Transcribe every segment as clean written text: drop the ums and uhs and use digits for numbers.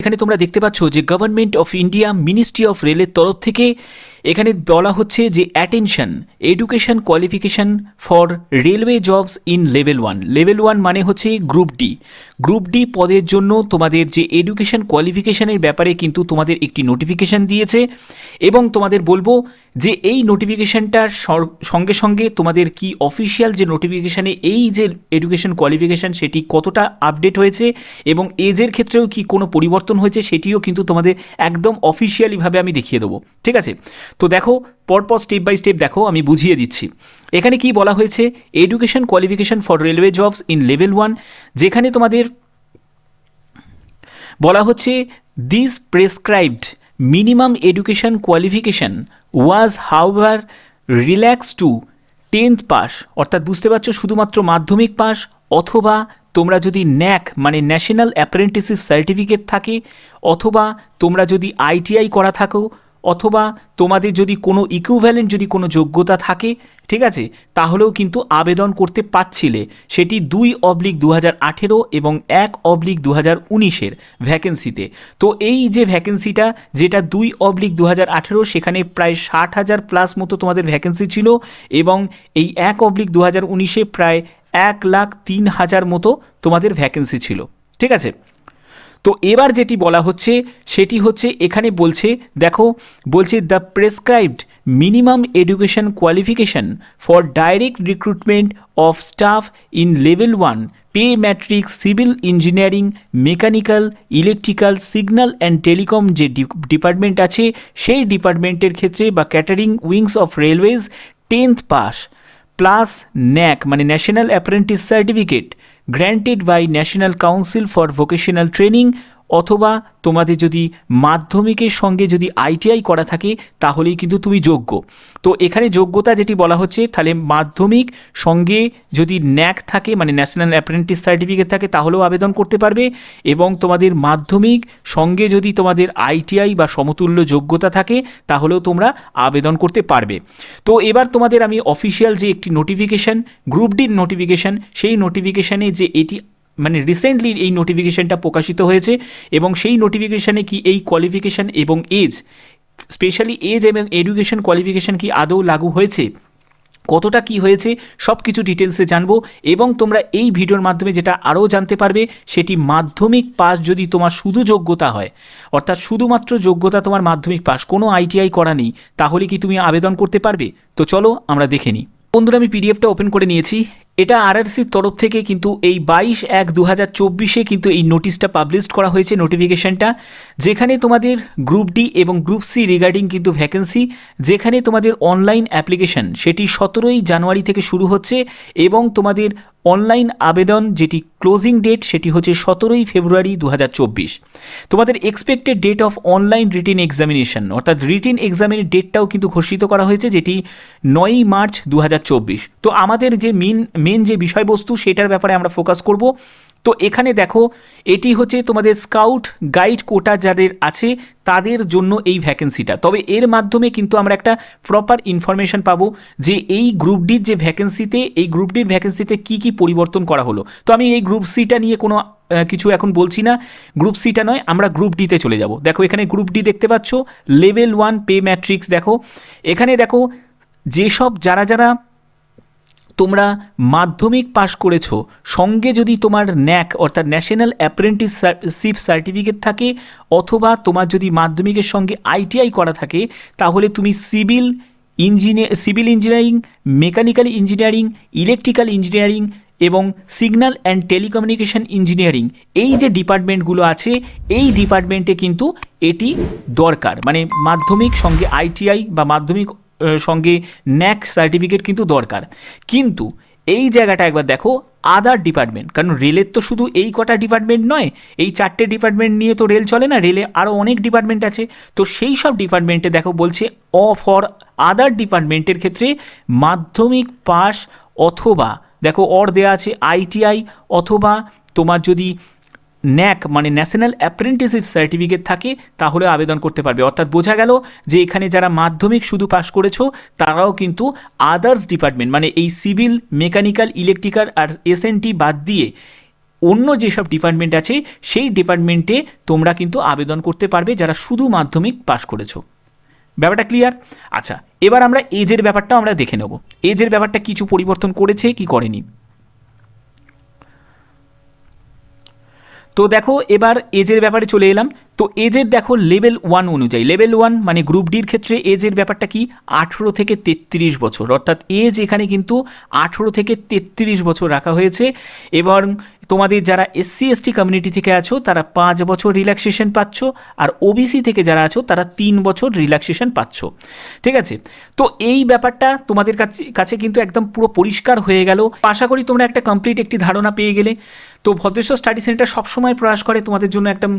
এখানে তোমরা দেখতে পাচ্ছ যে government of India ministry of রেলের তরফ থেকে এখানে বলা হচ্ছে যে attention education qualification for railway jobs in level 1 মানে হচ্ছে গ্রুপ ডি পদের জন্য তোমাদের যে এডুকেশন কোয়ালিফিকেশনের ব্যাপারে কিন্তু তোমাদের একটি নোটিফিকেশান দিয়েছে এবং তোমাদের বলবো যে এই নোটিফিকেশানটার সঙ্গে সঙ্গে তোমাদের কি অফিসিয়াল যে নোটিফিকেশানে এই যে এডুকেশন কোয়ালিফিকেশান সেটি কতটা আপডেট হয়েছে এবং এজের ক্ষেত্রেও কি কোনো পরিবর্তন হয়েছে সেটিও কিন্তু তোমাদের একদম অফিসিয়ালিভাবে আমি দেখিয়ে দেবো। ঠিক আছে, তো দেখো পরপর স্টেপ বাই স্টেপ দেখো, আমি বুঝিয়ে দিচ্ছি। এখানে কি বলা হয়েছে, education qualification for railway jobs in level 1, যেখানে তোমাদের বলা হচ্ছে this prescribed minimum education qualification was however relax to 10th pass, অর্থাৎ বুঝতে পারছো শুধুমাত্র মাধ্যমিক পাস অথবা তোমরা যদি ন্যাক মানে ন্যাশনাল অ্যাপ্রেন্টিসশিপ সার্টিফিকেট থাকে, অথবা তোমরা যদি আইটিআই করা থাকো, অথবা তোমাদের যদি কোনো ইকুইভ্যালেন্ট যদি কোনো যোগ্যতা থাকে, ঠিক আছে, তাহলেও কিন্তু আবেদন করতে পারছিলে। সেটি 2/2018 এবং 1/2019 ভ্যাকেন্সিতে। তো এই যে ভ্যাকেন্সিটা যেটা 2/2018 সেখানে প্রায় 60,000 প্লাস মতো তোমাদের ভ্যাকেন্সি ছিল এবং এই 1/2019 প্রায় 1,03,000 মতো তোমাদের ভ্যাকেন্সি ছিল। ঠিক আছে, তো এবার যেটি বলা হচ্ছে সেটি হচ্ছে এখানে বলছে, দেখো বলছে the prescribed minimum education qualification for direct recruitment of staff in level 1 pay matric civil engineering mechanical electrical signal and telecom যে ডিপার্টমেন্ট আছে সেই ডিপার্টমেন্টের ক্ষেত্রে বা catering wings of railways 10th pass plus NAC মানে national apprentice certificate granted by national council for vocational training, অথবা তোমাদের যদি মাধ্যমিকের সঙ্গে যদি আইটিআই করা থাকে তাহলেই কিন্তু তুমি যোগ্য। তো এখানে যোগ্যতা যেটি বলা হচ্ছে, তাহলে মাধ্যমিক সঙ্গে যদি ন্যাক থাকে মানে ন্যাশনাল অ্যাপ্রেন্টিস সার্টিফিকেট থাকে তাহলেও আবেদন করতে পারবে, এবং তোমাদের মাধ্যমিক সঙ্গে যদি তোমাদের আইটিআই বা সমতুল্য যোগ্যতা থাকে তাহলেও তোমরা আবেদন করতে পারবে। তো এবার তোমাদের আমি অফিসিয়াল যে একটি নোটিফিকেশান গ্রুপ ডির নোটিফিকেশান, সেই নোটিফিকেশানে যে এটি মানে রিসেন্টলি এই নোটিফিকেশানটা প্রকাশিত হয়েছে এবং সেই নোটিফিকেশানে কি এই কোয়ালিফিকেশান এবং এজ, স্পেশালি এজ এবং এডুকেশন কোয়ালিফিকেশান কি আদৌ লাগু হয়েছে, কতটা কি হয়েছে সব কিছু ডিটেলসে জানবো। এবং তোমরা এই ভিডিওর মাধ্যমে যেটা আরও জানতে পারবে সেটি মাধ্যমিক পাস যদি তোমার শুধু যোগ্যতা হয়, অর্থাৎ শুধুমাত্র যোগ্যতা তোমার মাধ্যমিক পাস, কোনো আইটিআই করা নেই, তাহলে কি তুমি আবেদন করতে পারবে। তো চলো আমরা দেখে নিই। বন্ধুরা আমি পিডিএফটা ওপেন করে নিয়েছি। এটা আরআরসির তরফ থেকে কিন্তু এই 22/1/2024 কিন্তু এই নোটিশটা পাবলিশ করা হয়েছে নোটিফিকেশানটা, যেখানে তোমাদের গ্রুপ ডি এবং গ্রুপ সি রিগার্ডিং কিন্তু ভ্যাকেন্সি, যেখানে তোমাদের অনলাইন অ্যাপ্লিকেশান সেটি 17ই জানুয়ারি থেকে শুরু হচ্ছে এবং তোমাদের অনলাইন আবেদন যেটি ক্লোজিং ডেট সেটি হচ্ছে 17ই ফেব্রুয়ারি 2024। তোমাদের expected date of online written examination অর্থাৎ রিটেন এক্সামের ডেটটাও কিন্তু ঘোষিত করা হয়েছে, যেটি 9ই মার্চ 2024। তো আমাদের যে মেন যে বিষয়বস্তু সেটার ব্যাপারে আমরা ফোকাস করব। তো এখানে দেখো এটি হচ্ছে তোমাদের স্কাউট গাইড কোটা যাদের আছে তাদের জন্য এই ভ্যাকেন্সিটা, তবে এর মাধ্যমে কিন্তু আমরা একটা প্রপার ইনফরমেশন পাবো যে এই গ্রুপ ডির যে ভ্যাকেন্সিতে, এই গ্রুপ ডির ভ্যাকেন্সিতে কী কী পরিবর্তন করা হলো। তো আমি এই গ্রুপ সিটা নিয়ে কোনো কিছু এখন বলছি না, গ্রুপ সিটা নয়, আমরা গ্রুপ ডিতে চলে যাব। দেখো এখানে গ্রুপ ডি দেখতে পাচ্ছ লেভেল 1 পে ম্যাট্রিক্স। দেখো এখানে দেখো যেসব যারা তোমরা মাধ্যমিক পাশ করেছো সঙ্গে যদি তোমার ন্যাক অর্থাৎ ন্যাশনাল অ্যাপ্রেন্টিসশিপ সার্টিফিকেট থাকে, অথবা তোমার যদি মাধ্যমিকের সঙ্গে আইটিআই করা থাকে, তাহলে তুমি civil engineering mechanical engineering electrical engineering এবং সিগন্যাল অ্যান্ড টেলিকমিউনিকেশন ইঞ্জিনিয়ারিং এই যে ডিপার্টমেন্টগুলো আছে এই ডিপার্টমেন্টে কিন্তু এটি দরকার, মানে মাধ্যমিক সঙ্গে আইটিআই বা মাধ্যমিক সঙ্গে ন্যাক সার্টিফিকেট কিন্তু দরকার। কিন্তু এই জায়গাটা একবার দেখো আদার ডিপার্টমেন্ট, কারণ রেলের তো শুধু এই কটা ডিপার্টমেন্ট নয়, এই 4টে ডিপার্টমেন্ট নিয়ে তো রেল চলে না, রেলে আরও অনেক ডিপার্টমেন্ট আছে। তো সেই সব ডিপার্টমেন্টে দেখো বলছে ফর আদার ডিপার্টমেন্টের ক্ষেত্রে মাধ্যমিক পাস অথবা দেখো দেয়া আছে আইটিআই অথবা তোমার যদি ন্যাক মানে ন্যাশনাল অ্যাপ্রেন্টিসশিপ সার্টিফিকেট থাকে তাহলে আবেদন করতে পারবে। অর্থাৎ বোঝা গেল যে এখানে যারা মাধ্যমিক শুধু পাস করেছো তারাও কিন্তু আদার্স ডিপার্টমেন্ট মানে এই সিভিল মেকানিক্যাল ইলেকট্রিক্যাল আর এসএনটি বাদ দিয়ে অন্য যেসব ডিপার্টমেন্ট আছে সেই ডিপার্টমেন্টে তোমরা কিন্তু আবেদন করতে পারবে যারা শুধু মাধ্যমিক পাশ করেছো। ব্যাপারটা ক্লিয়ার? আচ্ছা, এবার আমরা এজের ব্যাপারটা আমরা দেখে নেব। এজের ব্যাপারটা কিছু পরিবর্তন করেছে কি করেনি। তো দেখো এবার এজের ব্যাপারে চলে এলাম। তো এজের দেখো লেভেল 1 অনুযায়ী, লেভেল 1 মানে গ্রুপ ডির ক্ষেত্রে এজের ব্যাপারটা কি 18 থেকে 33 বছর, অর্থাৎ এজ এখানে কিন্তু 18 থেকে 33 বছর রাখা হয়েছে। এবং তোমাদের যারা SC ST কমিউনিটি থেকে আছো তারা 5 বছর রিল্যাক্সেশন পাচ্ছ, আর ওবিসি থেকে যারা আছো তারা 3 বছর রিল্যাক্সেশন পাচ্ছ। ঠিক আছে, তো এই ব্যাপারটা তোমাদের কাছে কিন্তু একদম পুরো পরিষ্কার হয়ে গেল। আশা করি তোমরা একটা কমপ্লিট একটি ধারণা পেয়ে গেলে। তো ভদ্রেশ্বর স্টাডি সেন্টার সবসময় প্রয়াস করে তোমাদের জন্য একদম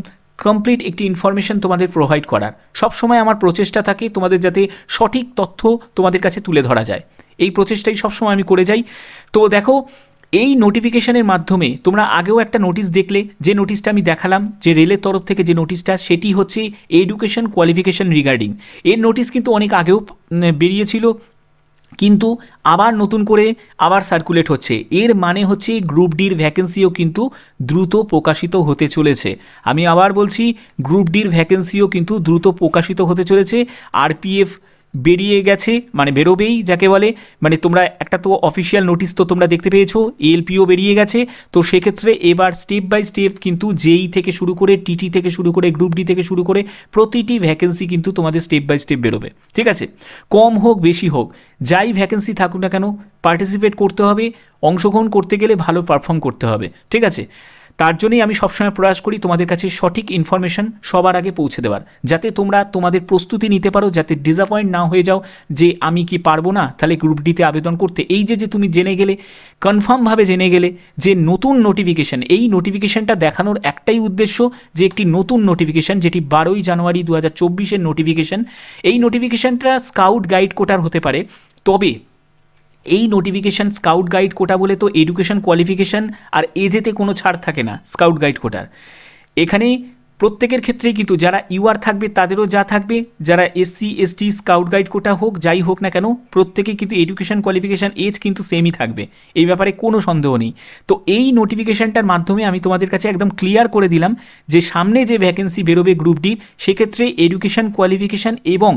কমপ্লিট একটি ইনফরমেশন তোমাদের প্রোভাইড করার। সবসময় আমার প্রচেষ্টা থাকে তোমাদের যাতে সঠিক তথ্য তোমাদের কাছে তুলে ধরা যায়, এই প্রচেষ্টাই সবসময় আমি করে যাই। তো দেখো এই নোটিফিকেশনের মাধ্যমে তোমরা আগেও একটা নোটিশ দেখলে, যে নোটিশটা আমি দেখালাম যে রেলের তরফ থেকে যে নোটিশটা, সেটি হচ্ছে এডুকেশন কোয়ালিফিকেশন রিগার্ডিং। এর নোটিশ কিন্তু অনেক আগেও বেরিয়েছিল, কিন্তু আবার নতুন করে আবার সার্কুলেট হচ্ছে। এর মানে হচ্ছে গ্রুপ ডির ভ্যাকেন্সিও কিন্তু দ্রুত প্রকাশিত হতে চলেছে। আমি আবার বলছি, গ্রুপ ডির ভ্যাকেন্সিও কিন্তু দ্রুত প্রকাশিত হতে চলেছে। RPF বেরিয়ে গেছে, মানে বেরোবেই যাকে বলে, মানে তোমরা একটা তো অফিসিয়াল নোটিশ তো তোমরা দেখতে পেয়েছো, ALPও বেরিয়ে গেছে। তো সেক্ষেত্রে এবার স্টেপ বাই স্টেপ কিন্তু JEE থেকে শুরু করে TT থেকে শুরু করে গ্রুপ ডি থেকে শুরু করে প্রতিটি ভ্যাকেন্সি কিন্তু তোমাদের স্টেপ বাই স্টেপ বেরোবে। ঠিক আছে, কম হোক বেশি হোক যাই ভ্যাকেন্সি থাকুক না কেন পার্টিসিপেট করতে হবে, অংশগ্রহণ করতে গেলে ভালো পারফর্ম করতে হবে। ঠিক আছে, তার জন্যই আমি সবসময় প্রয়াস করি তোমাদের কাছে সঠিক ইনফরমেশন সবার আগে পৌঁছে দেওয়ার, যাতে তোমরা তোমাদের প্রস্তুতি নিতে পারো, যাতে ডিসঅ্যাপয়েন্ট না হয়ে যাও যে আমি কি পারবো না তাহলে গ্রুপ ডিতে আবেদন করতে। এই যে তুমি জেনে গেলে, কনফার্মভাবে জেনে গেলে যে নতুন নোটিফিকেশান, এই নোটিফিকেশানটা দেখানোর একটাই উদ্দেশ্য যে একটি নতুন নোটিফিকেশান, যেটি 12ই জানুয়ারি 2024-এর নোটিফিকেশান। এই নোটিফিকেশানটা স্কাউট গাইড কোটার হতে পারে, তবে এই নোটিফিকেশান স্কাউট গাইড কোটা বলে তো এডুকেশন কোয়ালিফিকেশান আর এজেতে কোনো ছাড় থাকে না স্কাউট গাইড কোটার। এখানে প্রত্যেকের ক্ষেত্রেই কিন্তু যারা UR থাকবে তাদেরও যা থাকবে, যারা SC ST স্কাউট গাইড কোটা হোক যাই হোক না কেন প্রত্যেকেই কিন্তু এডুকেশন কোয়ালিফিকেশান এজ কিন্তু সেমই থাকবে, এই ব্যাপারে কোনো সন্দেহ নেই। তো এই নোটিফিকেশানটার মাধ্যমে আমি তোমাদের কাছে একদম ক্লিয়ার করে দিলাম যে সামনে যে ভ্যাকেন্সি বেরোবে গ্রুপ ডি, সেক্ষেত্রে এডুকেশন কোয়ালিফিকেশান এবং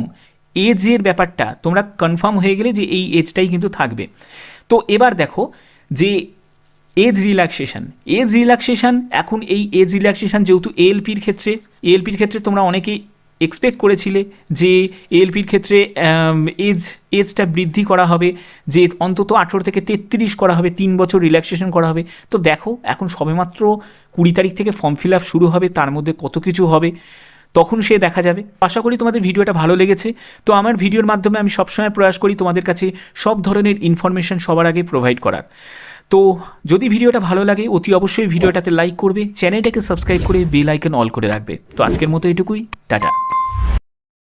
এজের ব্যাপারটা তোমরা কনফার্ম হয়ে গেলে যে এই এজটাই কিন্তু থাকবে। তো এবার দেখো যে এজ রিল্যাক্সেশন এখন এই এজ রিল্যাক্সেশন যেহেতু ALPর ক্ষেত্রে তোমরা অনেকেই এক্সপেক্ট করেছিলে যে ALPর ক্ষেত্রে এজটা বৃদ্ধি করা হবে, যে অন্তত 18 থেকে 33 করা হবে, 3 বছর রিল্যাক্সেশন করা হবে। তো দেখো এখন সবেমাত্র 20 তারিখ থেকে ফর্ম ফিল আপ শুরু হবে, তার মধ্যে কত কিছু হবে তখন সে দেখা যাবে। আশা করি তোমাদের ভিডিওটা ভালো লেগেছে। তো আমার ভিডিওর মাধ্যমে আমি সবসময় প্রয়াস করি তোমাদের কাছে সব ধরনের ইনফরমেশন সবার আগে প্রোভাইড করার। তো যদি ভিডিওটা ভালো লাগে অতি অবশ্যই ভিডিওটাতে লাইক করবে, চ্যানেলটাকে সাবস্ক্রাইব করে বেল আইকন অল করে রাখবে। তো আজকের মতো এটুকুই, টাটা।